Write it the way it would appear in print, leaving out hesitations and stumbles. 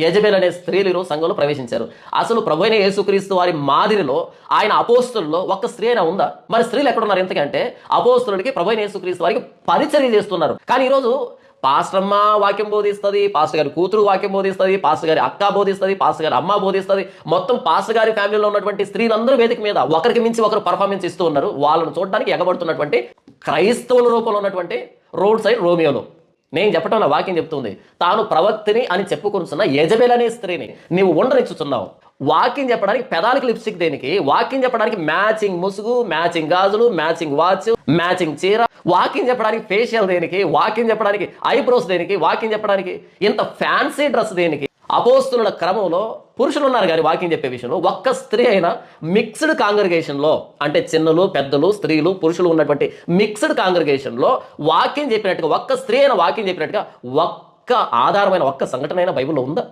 Jezebel అనే స్త్రీలు ఈరోజు సంఘంలో ప్రవేశించారు. అసలు ప్రభువైన యేసుక్రీస్తు వారి మాదిరిలో ఆయన అపోస్తుల్లో ఒక్క స్త్రీ అయినా ఉందా? మరి స్త్రీలు ఎక్కడున్నారు? ఎంతకంటే అపోస్తులకి ప్రభువైన యేసుక్రీస్తు వారికి పరిచర్య చేస్తున్నారు. కానీ ఈరోజు పాస్టర్ అమ్మ వాక్యం బోధిస్తుంది, పాస్టర్ గారి కూతురు వాక్యం బోధిస్తుంది, పాస్టర్ గారి అక్క బోధిస్తుంది, పాస్టర్ గారి అమ్మ బోధిస్తుంది. మొత్తం పాస్టర్ గారి ఫ్యామిలీలో ఉన్నటువంటి స్త్రీలందరూ వేదిక మీద ఒకరికి మించి ఒకరు పర్ఫార్మెన్స్ ఇస్తూ ఉన్నారు. వాళ్ళను చూడడానికి ఎగబడుతున్నటువంటి క్రైస్తవుల రూపంలో ఉన్నటువంటి రోడ్ సైడ్ రోమియోలు. నేను చెప్పటం నా వాక్యం చెప్తుంది. తాను ప్రవక్తిని అని చెప్పుకుంటున్న యెజబెల్ అనే స్త్రీని నీవు ఉండనిచ్చుతున్నావు. వాక్యం చెప్పడానికి పెదాలకు లిప్స్టిక్ దేనికి? వాక్యం చెప్పడానికి మ్యాచింగ్ ముసుగు, మ్యాచింగ్ గాజులు, మ్యాచింగ్ వాచ్, మ్యాచింగ్ చీర. వాక్యం చెప్పడానికి ఫేషియల్ దేనికి? వాక్యం చెప్పడానికి ఐబ్రోస్ దేనికి? వాక్యం చెప్పడానికి ఇంత ఫ్యాన్సీ డ్రెస్ దేనికి? అపోస్తుల క్రమంలో పురుషులు ఉన్నారు కానీ వాక్యం చెప్పే విషయంలో ఒక్క స్త్రీ అయినా మిక్స్డ్ కాంగ్రిగేషన్లో, అంటే చిన్నలు పెద్దలు స్త్రీలు పురుషులు ఉన్నటువంటి మిక్స్డ్ కాంగ్రిగేషన్లో వాక్యం చెప్పినట్టుగా ఒక్క స్త్రీ అయినా వాక్యం చెప్పినట్టుగా ఒక్క ఆధారమైన ఒక్క సంఘటన అయినా బైబిల్లో ఉందా?